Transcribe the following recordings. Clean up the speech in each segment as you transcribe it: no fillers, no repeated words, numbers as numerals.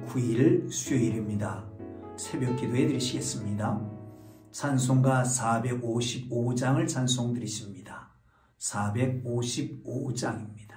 9일 수요일입니다. 새벽 기도해 드리시겠습니다. 찬송가 455장을 찬송 드리십니다. 455장입니다.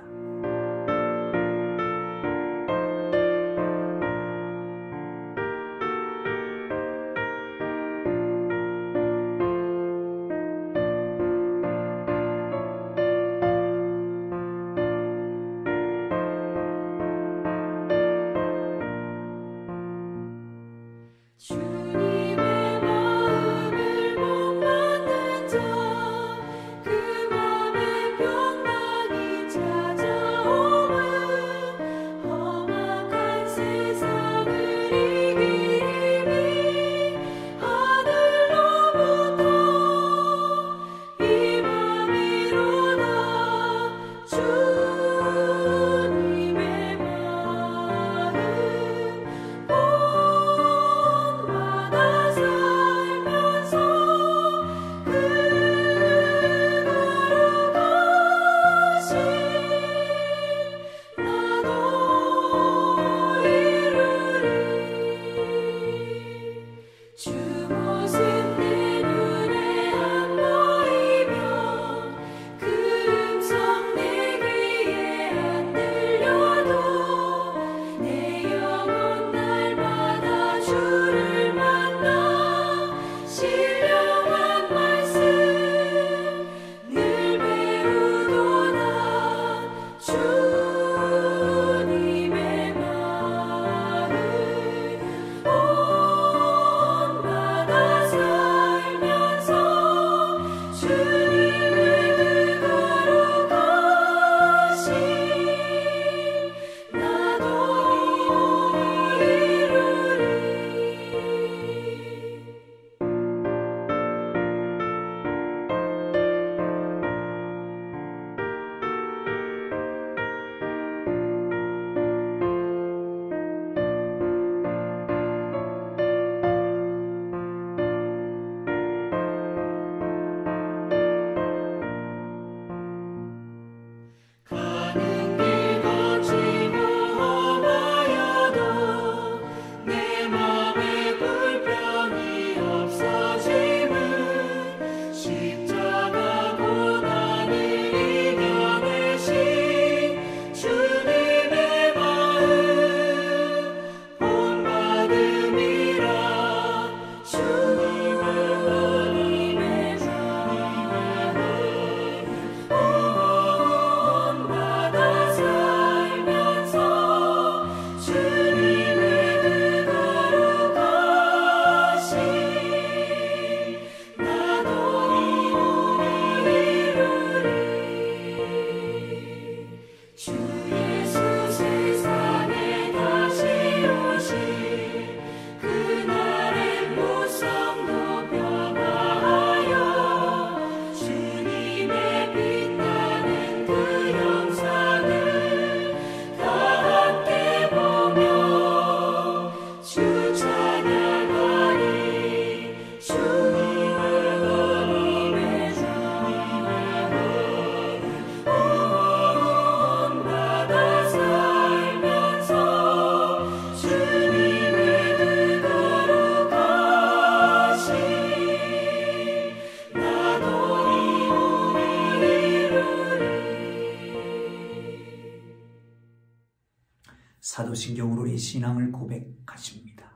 사도신경으로 이 신앙을 고백하십니다.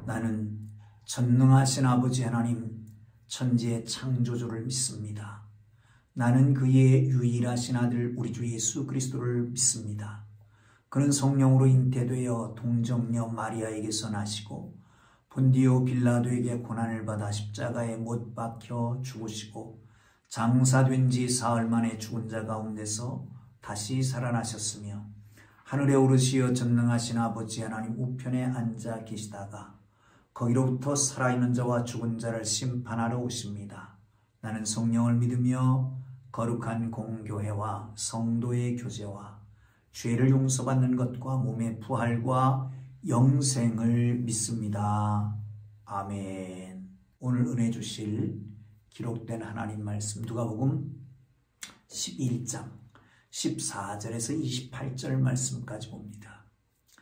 나는 전능하신 아버지 하나님 천지의 창조주를 믿습니다. 나는 그의 유일하신 아들 우리 주 예수 그리스도를 믿습니다. 그는 성령으로 잉태되어 동정녀 마리아에게서 나시고 본디오 빌라도에게 고난을 받아 십자가에 못 박혀 죽으시고 장사된 지 사흘 만에 죽은 자 가운데서 다시 살아나셨으며 하늘에 오르시어 전능하신 아버지 하나님 우편에 앉아 계시다가 거기로부터 살아있는 자와 죽은 자를 심판하러 오십니다. 나는 성령을 믿으며 거룩한 공교회와 성도의 교제와 죄를 용서받는 것과 몸의 부활과 영생을 믿습니다. 아멘. 오늘 은혜 주실 기록된 하나님 말씀 누가복음 11장 14절에서 28절 말씀까지 봅니다.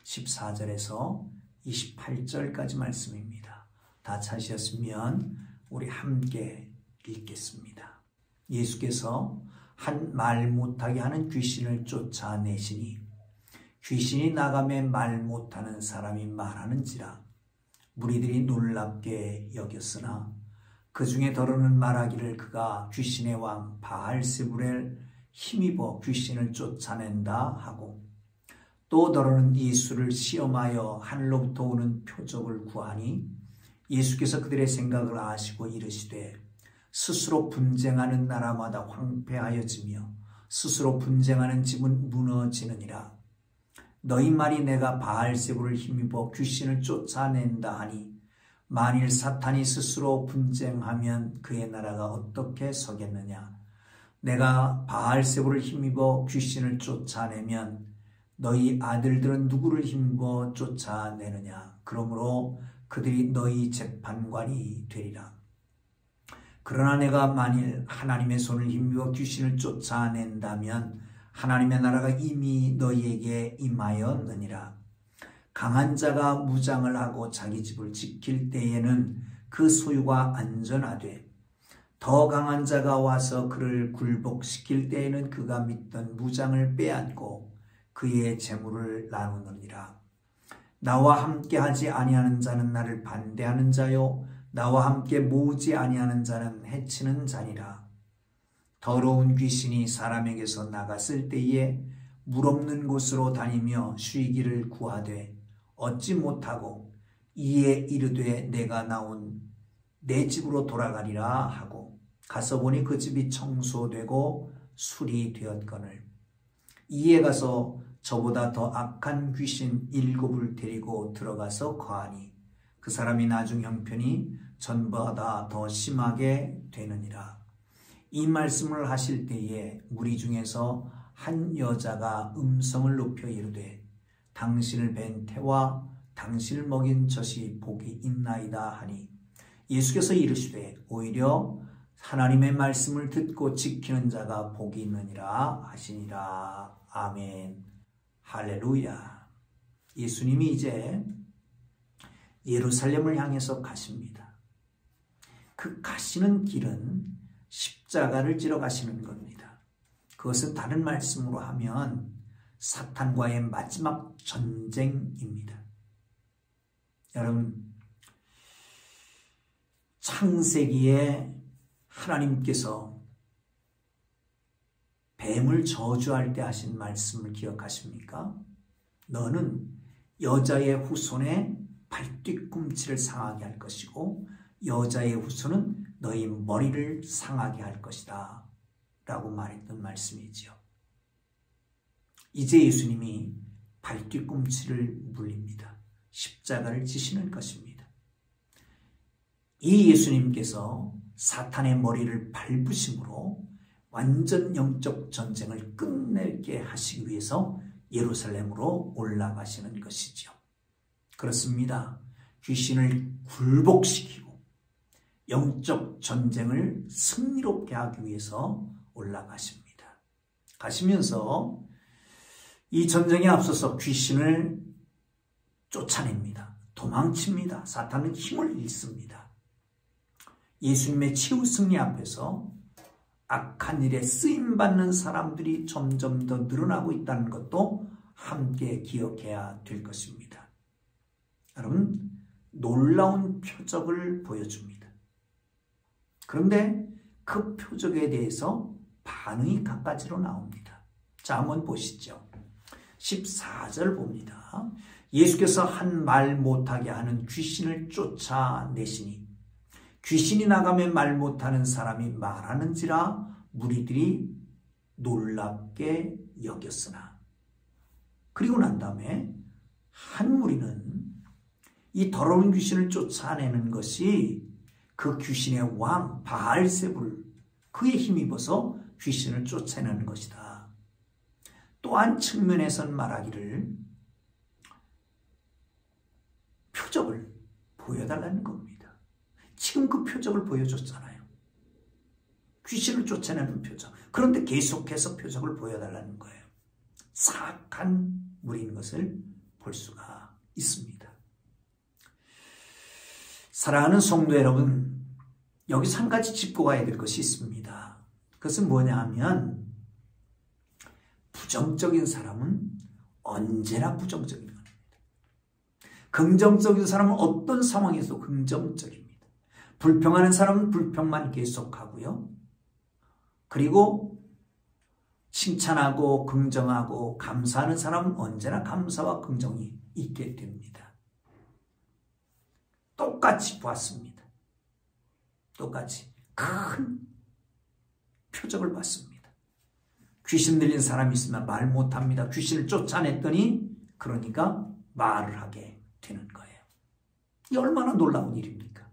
14절에서 28절까지 말씀입니다. 다 찾으셨으면 우리 함께 읽겠습니다. 예수께서 한 말 못하게 하는 귀신을 쫓아내시니 귀신이 나가매 말 못하는 사람이 말하는지라 무리들이 놀랍게 여겼으나 그 중에 더러는 말하기를 그가 귀신의 왕 바알세불에 힘입어 귀신을 쫓아낸다 하고 또 더러는 예수를 시험하여 하늘로부터 오는 표적을 구하니 예수께서 그들의 생각을 아시고 이르시되 스스로 분쟁하는 나라마다 황폐하여지며 스스로 분쟁하는 집은 무너지느니라. 너희 말이 내가 바알세불을 힘입어 귀신을 쫓아낸다 하니 만일 사탄이 스스로 분쟁하면 그의 나라가 어떻게 서겠느냐. 내가 바알세불을 힘입어 귀신을 쫓아내면 너희 아들들은 누구를 힘입어 쫓아내느냐. 그러므로 그들이 너희 재판관이 되리라. 그러나 내가 만일 하나님의 손을 힘입어 귀신을 쫓아낸다면 하나님의 나라가 이미 너희에게 임하였느니라. 강한 자가 무장을 하고 자기 집을 지킬 때에는 그 소유가 안전하되 더 강한 자가 와서 그를 굴복시킬 때에는 그가 믿던 무장을 빼앗고 그의 재물을 나누느니라. 나와 함께하지 아니하는 자는 나를 반대하는 자요 나와 함께 모으지 아니하는 자는 해치는 자니라. 더러운 귀신이 사람에게서 나갔을 때에 물 없는 곳으로 다니며 쉬기를 구하되 얻지 못하고 이에 이르되 내가 나온 내 집으로 돌아가리라 하고 가서 보니 그 집이 청소되고 수리되었거늘 이에 가서 저보다 더 악한 귀신 7을 데리고 들어가서 거하니 그 사람이 나중 형편이 전보다 더 심하게 되느니라. 이 말씀을 하실 때에 무리 중에서 한 여자가 음성을 높여 이르되 당신을 뵌 태와 당신을 먹인 젖이 복이 있나이다 하니 예수께서 이르시되 오히려 하나님의 말씀을 듣고 지키는 자가 복이 있느니라 하시니라. 아멘. 할렐루야. 예수님이 이제 예루살렘을 향해서 가십니다. 그 가시는 길은 십자가를 지러 가시는 겁니다. 그것은 다른 말씀으로 하면 사탄과의 마지막 전쟁입니다. 여러분, 창세기에 하나님께서 뱀을 저주할 때 하신 말씀을 기억하십니까? 너는 여자의 후손의 발뒤꿈치를 상하게 할 것이고 여자의 후손은 너희 머리를 상하게 할 것이다 라고 말했던 말씀이지요. 이제 예수님이 발뒤꿈치를 물립니다. 십자가를 지시는 것입니다. 이 예수님께서 사탄의 머리를 밟으심으로 완전 영적 전쟁을 끝내게 하시기 위해서 예루살렘으로 올라가시는 것이죠. 그렇습니다. 귀신을 굴복시키고 영적 전쟁을 승리롭게 하기 위해서 올라가십니다. 가시면서 이 전쟁에 앞서서 귀신을 쫓아냅니다. 도망칩니다. 사탄은 힘을 잃습니다. 예수님의 치유 승리 앞에서 악한 일에 쓰임받는 사람들이 점점 더 늘어나고 있다는 것도 함께 기억해야 될 것입니다. 여러분, 놀라운 표적을 보여줍니다. 그런데 그 표적에 대해서 반응이 갖가지로 나옵니다. 자, 한번 보시죠. 14절 봅니다. 예수께서 한 말 못하게 하는 귀신을 쫓아내시니 귀신이 나가면 말 못하는 사람이 말하는지라 무리들이 놀랍게 여겼으나. 그리고 난 다음에 한 무리는 이 더러운 귀신을 쫓아내는 것이 그 귀신의 왕 바알세불 그에 힘입어서 귀신을 쫓아내는 것이다. 또 한 측면에선 말하기를 표적을 보여달라는 겁니다. 지금 그 표적을 보여줬잖아요. 귀신을 쫓아내는 표적. 그런데 계속해서 표적을 보여달라는 거예요. 사악한 무리인 것을 볼 수가 있습니다. 사랑하는 성도 여러분, 여기서 한 가지 짚고 가야 될 것이 있습니다. 그것은 뭐냐 하면 부정적인 사람은 언제나 부정적인 겁니다. 긍정적인 사람은 어떤 상황에서도 긍정적입니다. 불평하는 사람은 불평만 계속하고요. 그리고 칭찬하고 긍정하고 감사하는 사람은 언제나 감사와 긍정이 있게 됩니다. 똑같이 보았습니다. 똑같이 큰 표적을 봤습니다. 귀신 들린 사람이 있으면 말 못합니다. 귀신을 쫓아냈더니 그러니까 말을 하게 되는 거예요. 이 얼마나 놀라운 일입니까?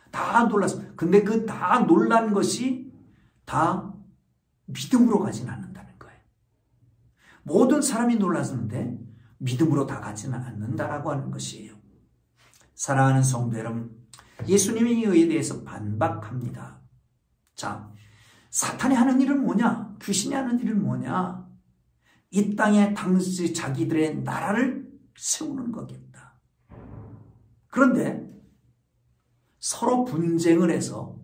다 놀랐습니다. 근데 그 다 놀란 것이 다 믿음으로 가진 않는다는 거예요. 모든 사람이 놀랐는데 믿음으로 다 가지는 않는다라고 하는 것이에요. 사랑하는 성도 여러분, 예수님이 이에 대해서 반박합니다. 자, 사탄이 하는 일은 뭐냐? 귀신이 하는 일은 뭐냐? 이 땅에 당시 자기들의 나라를 세우는 거겠다. 그런데 서로 분쟁을 해서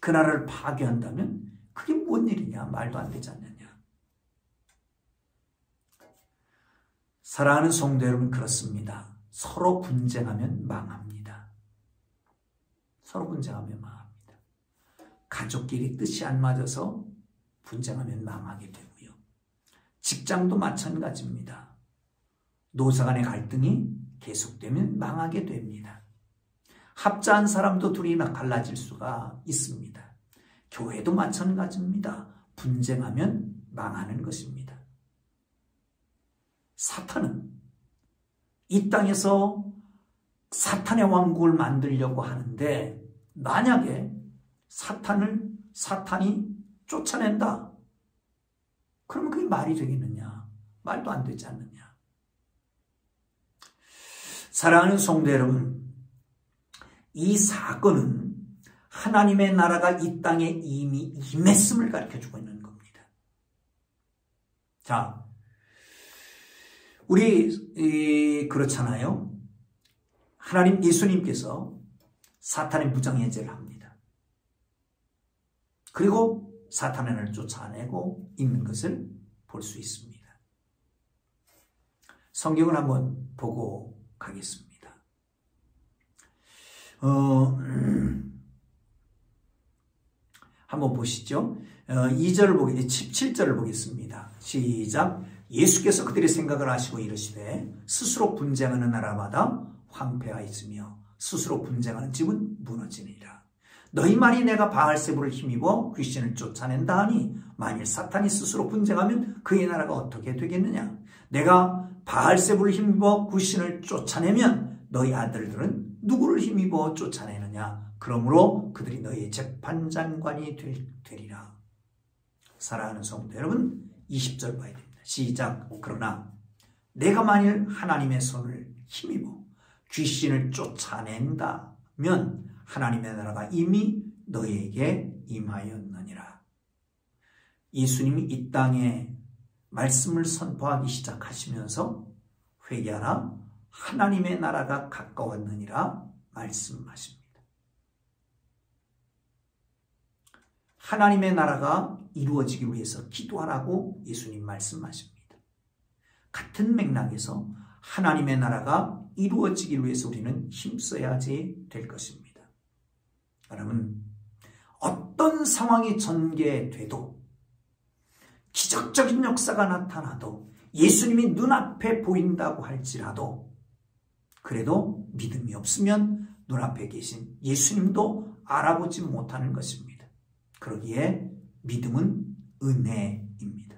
그 나라를 파괴한다면 그게 뭔 일이냐? 말도 안 되지 않느냐? 사랑하는 성도 여러분, 그렇습니다. 서로 분쟁하면 망합니다. 서로 분쟁하면 망합니다. 가족끼리 뜻이 안 맞아서 분쟁하면 망하게 되고요. 직장도 마찬가지입니다. 노사 간의 갈등이 계속되면 망하게 됩니다. 합자한 사람도 둘이 갈라질 수가 있습니다. 교회도 마찬가지입니다. 분쟁하면 망하는 것입니다. 사탄은 이 땅에서 사탄의 왕국을 만들려고 하는데 만약에 사탄이 쫓아낸다. 그러면 그게 말이 되겠느냐? 말도 안 되지 않느냐? 사랑하는 성도 여러분, 이 사건은 하나님의 나라가 이 땅에 이미 임했음을 가르쳐주고 있는 겁니다. 자, 우리 그렇잖아요. 하나님 예수님께서 사탄의 무장해제를 합니다. 그리고 사탄을 쫓아내고 있는 것을 볼 수 있습니다. 성경을 한번 보고 가겠습니다. 한번 보시죠. 17절을 보겠습니다. 시작. 예수께서 그들의 생각을 아시고 이르시되 스스로 분쟁하는 나라마다 황폐하였으며 스스로 분쟁하는 집은 무너지니라. 너희 말이 내가 바알세불을 힘입어 귀신을 쫓아낸다 하니 만일 사탄이 스스로 분쟁하면 그의 나라가 어떻게 되겠느냐? 내가 바알세불을 힘입어 귀신을 쫓아내면 너희 아들들은 누구를 힘입어 쫓아내느냐? 그러므로 그들이 너희의 재판장관이 되리라. 사랑하는 성도 여러분, 20절 봐야 됩니다. 시작. 그러나 내가 만일 하나님의 손을 힘입어 귀신을 쫓아낸다면 하나님의 나라가 이미 너희에게 임하였느니라. 예수님이 이 땅에 말씀을 선포하기 시작하시면서 회개하라, 하나님의 나라가 가까웠느니라 말씀하십니다. 하나님의 나라가 이루어지기 위해서 기도하라고 예수님 말씀하십니다. 같은 맥락에서 하나님의 나라가 이루어지기 위해서 우리는 힘써야지 될 것입니다. 여러분, 어떤 상황이 전개돼도 기적적인 역사가 나타나도 예수님이 눈앞에 보인다고 할지라도 그래도 믿음이 없으면 눈앞에 계신 예수님도 알아보지 못하는 것입니다. 그러기에 믿음은 은혜입니다.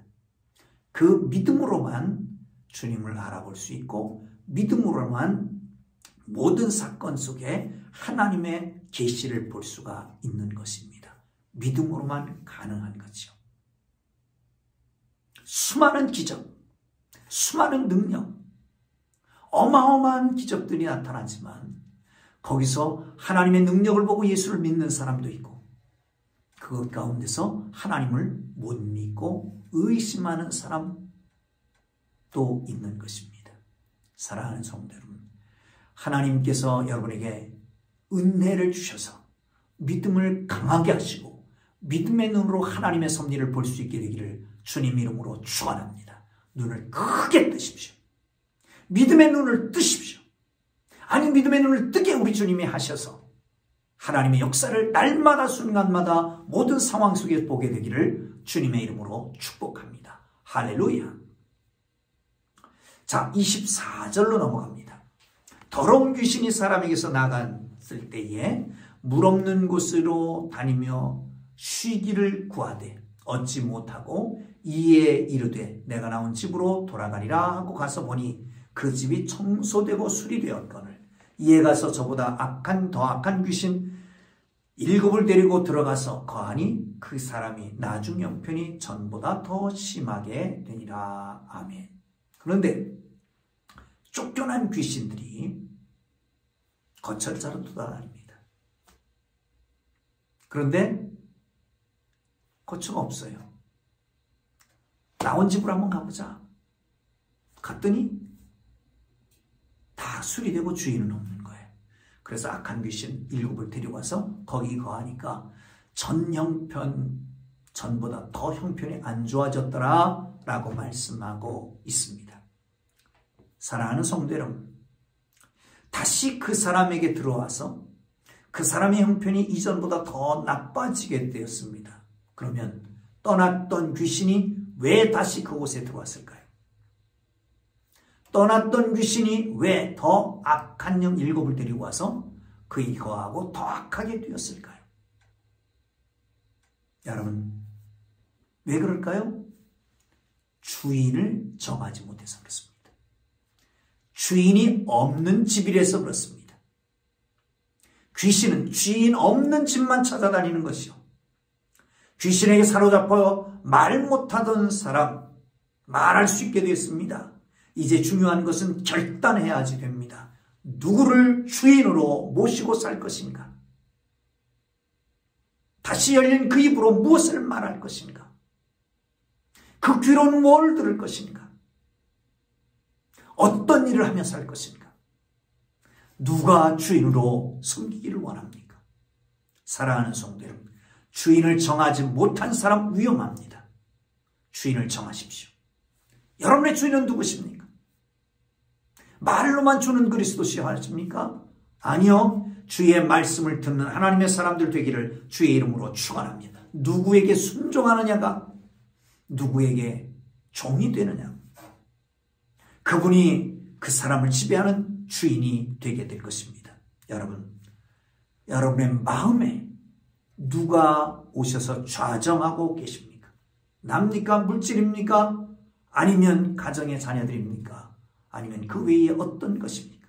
그 믿음으로만 주님을 알아볼 수 있고 믿음으로만 모든 사건 속에 하나님의 계시를 볼 수가 있는 것입니다. 믿음으로만 가능한 거죠. 수많은 기적, 수많은 능력, 어마어마한 기적들이 나타나지만 거기서 하나님의 능력을 보고 예수를 믿는 사람도 있고 그 가운데서 하나님을 못 믿고 의심하는 사람도 있는 것입니다. 사랑하는 성도 여러분, 하나님께서 여러분에게 은혜를 주셔서 믿음을 강하게 하시고 믿음의 눈으로 하나님의 섭리를 볼 수 있게 되기를 주님 이름으로 축원합니다. 눈을 크게 뜨십시오. 믿음의 눈을 뜨십시오. 아니, 믿음의 눈을 뜨게 우리 주님이 하셔서 하나님의 역사를 날마다 순간마다 모든 상황 속에 보게 되기를 주님의 이름으로 축복합니다. 할렐루야. 자, 24절로 넘어갑니다. 더러운 귀신이 사람에게서 나갔을 때에 물 없는 곳으로 다니며 쉬기를 구하되 얻지 못하고 이에 이르되 내가 나온 집으로 돌아가리라 하고 가서 보니 그 집이 청소되고 수리되었거늘 이에 가서 저보다 더 악한 귀신 7을 데리고 들어가서 거하니 그 사람이 나중 형편이 전보다 더 심하게 되니라. 아멘. 그런데 쫓겨난 귀신들이 거철자로 돌아다닙니다. 그런데 거처가 없어요. 나온 집으로 한번 가보자. 갔더니 다 수리되고 주인은 없는 거예요. 그래서 악한 귀신 7을 데려와서 거기 거하니까 전보다 더 형편이 안 좋아졌더라 라고 말씀하고 있습니다. 사랑하는 성도 여러분, 다시 그 사람에게 들어와서 그 사람의 형편이 이전보다 더 나빠지게 되었습니다. 그러면 떠났던 귀신이 왜 다시 그곳에 들어왔을까요? 떠났던 귀신이 왜 더 악한 영 7을 데리고 와서 그에 거하고 더 악하게 되었을까요? 여러분, 왜 그럴까요? 주인을 정하지 못해서 그렇습니다. 주인이 없는 집이라서 그렇습니다. 귀신은 주인 없는 집만 찾아다니는 것이요. 귀신에게 사로잡혀 말 못하던 사람, 말할 수 있게 되었습니다. 이제 중요한 것은 결단해야지 됩니다. 누구를 주인으로 모시고 살 것인가? 다시 열린 그 입으로 무엇을 말할 것인가? 그 귀로는 뭘 들을 것인가? 어떤 일을 하며 살 것인가? 누가 주인으로 섬기기를 원합니까? 사랑하는 성도 여러분, 주인을 정하지 못한 사람 위험합니다. 주인을 정하십시오. 여러분의 주인은 누구십니까? 말로만 주는 그리스도시여 하십니까? 아니요. 주의 말씀을 듣는 하나님의 사람들 되기를 주의 이름으로 축원합니다. 누구에게 순종하느냐가 누구에게 종이 되느냐. 그분이 그 사람을 지배하는 주인이 되게 될 것입니다. 여러분, 여러분의 마음에 누가 오셔서 좌정하고 계십니까? 남입니까? 물질입니까? 아니면 가정의 자녀들입니까? 아니면 그 외에 어떤 것입니까?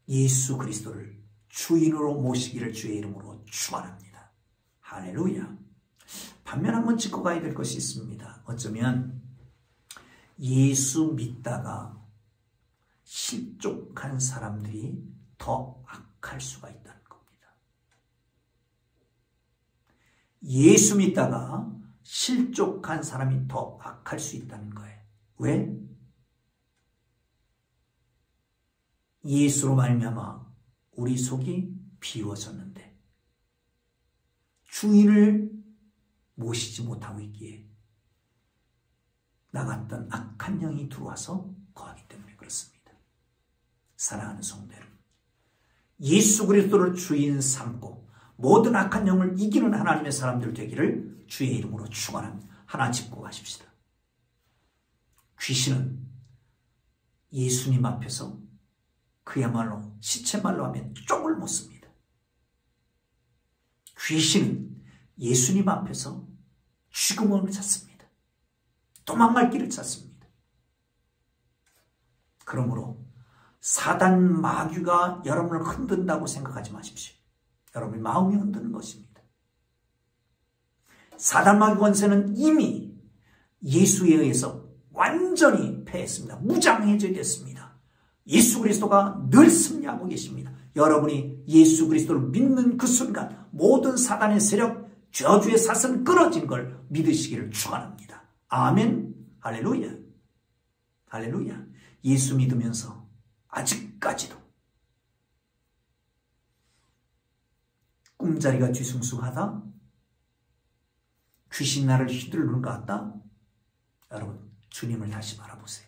예수 그리스도를 주인으로 모시기를 주의 이름으로 축원합니다. 할렐루야. 반면 한번 짚고 가야 될 것이 있습니다. 어쩌면 예수 믿다가 실족한 사람들이 더 악할 수가 있다는 겁니다. 예수 믿다가 실족한 사람이 더 악할 수 있다는 거예요. 왜? 예수로 말미암아 우리 속이 비워졌는데 주인을 모시지 못하고 있기에 나갔던 악한 영이 들어와서 거하기 때문에 그렇습니다. 사랑하는 성도 여러분, 예수 그리스도를 주인 삼고 모든 악한 영을 이기는 하나님의 사람들 되기를 주의 이름으로 축원합니다. 하나 짚고 가십시다. 귀신은 예수님 앞에서 그야말로 시체말로 하면 쪽을 못 씁니다. 귀신은 예수님 앞에서 죽음을 찾습니다. 도망갈 길을 찾습니다. 그러므로 사단 마귀가 여러분을 흔든다고 생각하지 마십시오. 여러분의 마음이 흔드는 것입니다. 사단 마귀 권세는 이미 예수에 의해서 완전히 패했습니다. 무장해져 됐습니다. 예수 그리스도가 늘 승리하고 계십니다. 여러분이 예수 그리스도를 믿는 그 순간 모든 사단의 세력, 저주의 사슬은 끊어진 걸 믿으시기를 축원합니다. 아멘. 할렐루야. 할렐루야. 예수 믿으면서 아직까지도 꿈자리가 뒤숭숭하다? 귀신 나를 휘두르는 것 같다? 여러분, 주님을 다시 바라보세요.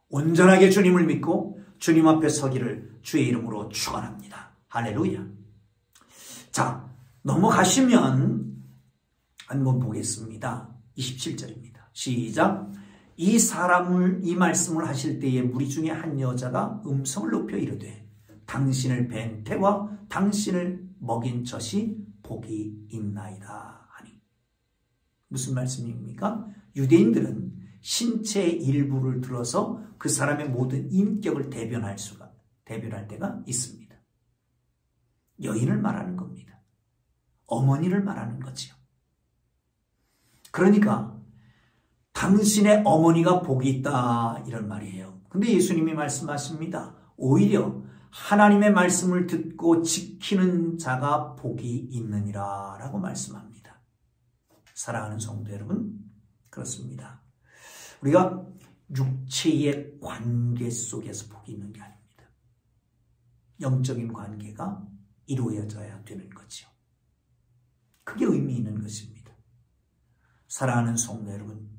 온전하게 주님을 믿고 주님 앞에 서기를 주의 이름으로 축원합니다. 할렐루야. 자, 넘어가시면 한번 보겠습니다. 27절입니다. 시작. 이 말씀을 하실 때에 무리 중에 한 여자가 음성을 높여 이르되 당신을 뵌 태와 당신을 먹인 젖이 복이 있나이다 하니. 무슨 말씀입니까? 유대인들은 신체의 일부를 들어서 그 사람의 모든 인격을 대변할 때가 있습니다. 여인을 말하는 겁니다. 어머니를 말하는 거지요. 그러니까 당신의 어머니가 복이 있다 이런 말이에요. 근데 예수님이 말씀하십니다. 오히려 하나님의 말씀을 듣고 지키는 자가 복이 있느니라 라고 말씀합니다. 사랑하는 성도 여러분, 그렇습니다. 우리가 육체의 관계 속에서 복이 있는 게 아닙니다. 영적인 관계가 이루어져야 되는 거죠. 그게 의미 있는 것입니다. 사랑하는 성도 여러분,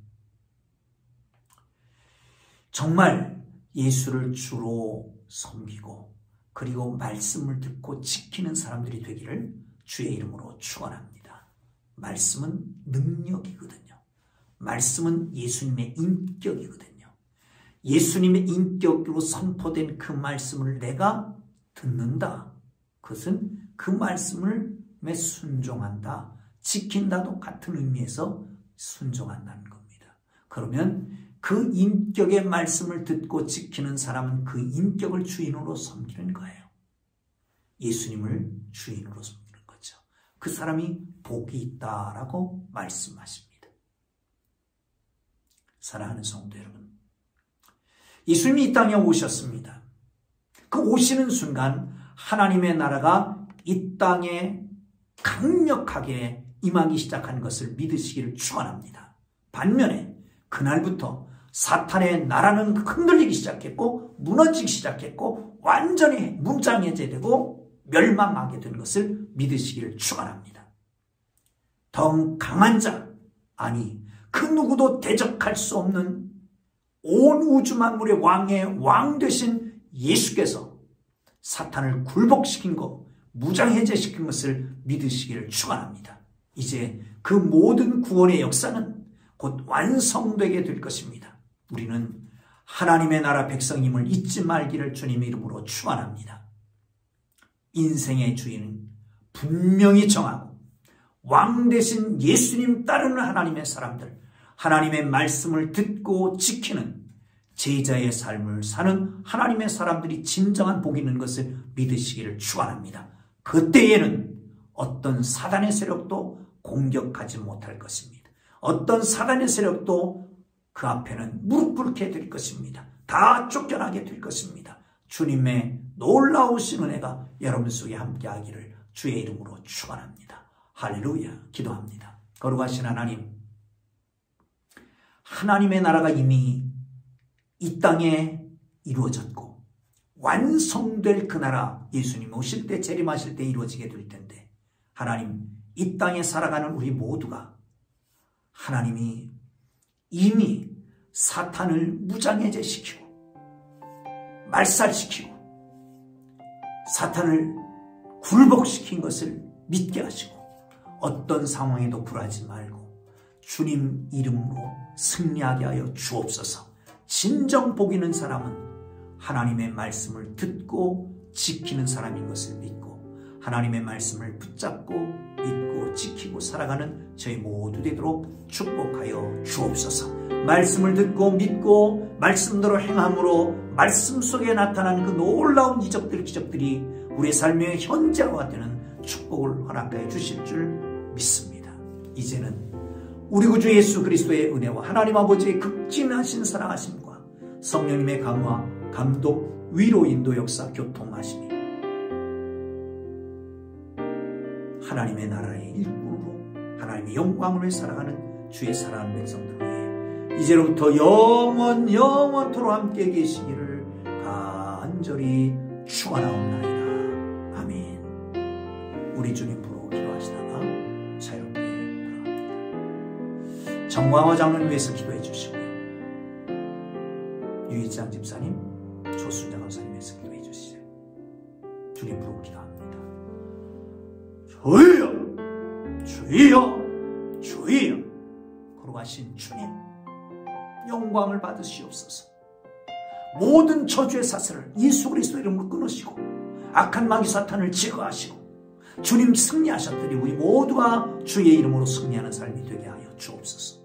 정말 예수를 주로 섬기고 그리고 말씀을 듣고 지키는 사람들이 되기를 주의 이름으로 축원합니다. 말씀은 능력이거든요. 말씀은 예수님의 인격이거든요. 예수님의 인격으로 선포된 그 말씀을 내가 듣는다. 그것은 그 말씀을 순종한다. 지킨다도 같은 의미에서 순종한다는 겁니다. 그러면 그 인격의 말씀을 듣고 지키는 사람은 그 인격을 주인으로 섬기는 거예요. 예수님을 주인으로 섬기는 거죠. 그 사람이 복이 있다라고 말씀하십니다. 사랑하는 성도 여러분, 예수님이 이 땅에 오셨습니다. 그 오시는 순간 하나님의 나라가 이 땅에 강력하게 임하기 시작한 것을 믿으시기를 축원합니다. 반면에 그날부터 사탄의 나라는 흔들리기 시작했고 무너지기 시작했고 완전히 무장해제되고 멸망하게 된 것을 믿으시기를 축원합니다. 더 강한 자, 아니 그 누구도 대적할 수 없는 온 우주 만물의 왕의 왕 되신 예수께서 사탄을 굴복시킨 것, 무장해제시킨 것을 믿으시기를 축원합니다. 이제 그 모든 구원의 역사는 곧 완성되게 될 것입니다. 우리는 하나님의 나라 백성임을 잊지 말기를 주님의 이름으로 축원합니다. 인생의 주인은 분명히 정하고 왕 되신 예수님 따르는 하나님의 사람들, 하나님의 말씀을 듣고 지키는 제자의 삶을 사는 하나님의 사람들이 진정한 복이 있는 것을 믿으시기를 축원합니다. 그때에는 어떤 사단의 세력도 공격하지 못할 것입니다. 어떤 사단의 세력도 그 앞에는 무릎 꿇게 될 것입니다. 다 쫓겨나게 될 것입니다. 주님의 놀라우신 은혜가 여러분 속에 함께하기를 주의 이름으로 축원합니다. 할렐루야. 기도합니다. 거룩하신 하나님, 하나님의 나라가 이미 이 땅에 이루어졌고 완성될 그 나라, 예수님 오실 때 재림하실 때 이루어지게 될 텐데, 하나님 이 땅에 살아가는 우리 모두가 하나님이 이미 사탄을 무장해제시키고 말살시키고 사탄을 굴복시킨 것을 믿게 하시고 어떤 상황에도 불하지 말고 주님 이름으로 승리하게 하여 주옵소서. 진정 복 있는 사람은 하나님의 말씀을 듣고 지키는 사람인 것을 믿고 하나님의 말씀을 붙잡고 믿고 지키고 살아가는 저희 모두 되도록 축복하여 주옵소서. 말씀을 듣고 믿고 말씀대로 행함으로 말씀 속에 나타나는 그 놀라운 이적들 기적들이 우리의 삶의 현재와 되는 축복을 허락하여 주실 줄 믿습니다. 이제는 우리 구주 예수 그리스도의 은혜와 하나님 아버지의 극진하신 사랑하심과 성령님의 감화, 감독, 위로, 인도, 역사, 교통하심이 하나님의 나라의 일꾼으로 하나님의 영광을 살아가는 주의 사랑하는 백성들 위해 이제로부터 영원토록 함께 계시기를 간절히 축원하옵나이다. 아멘. 우리 주님 부르고 기도하시다가 자유롭게 돌아갑니다. 정광호 장로님 위해서 기도해 주시고요. 유희장 집사님, 조순자 강사님 위해서 기도해 주시죠. 주님 부르고 기도합니다. 주여, 주여, 주여. 거룩하신 주님, 영광을 받으시옵소서. 모든 저주의 사슬을 예수 그리스도 이름으로 끊으시고 악한 마귀 사탄을 제거하시고 주님 승리하셨더니 우리 모두가 주의 이름으로 승리하는 삶이 되게 하여 주옵소서.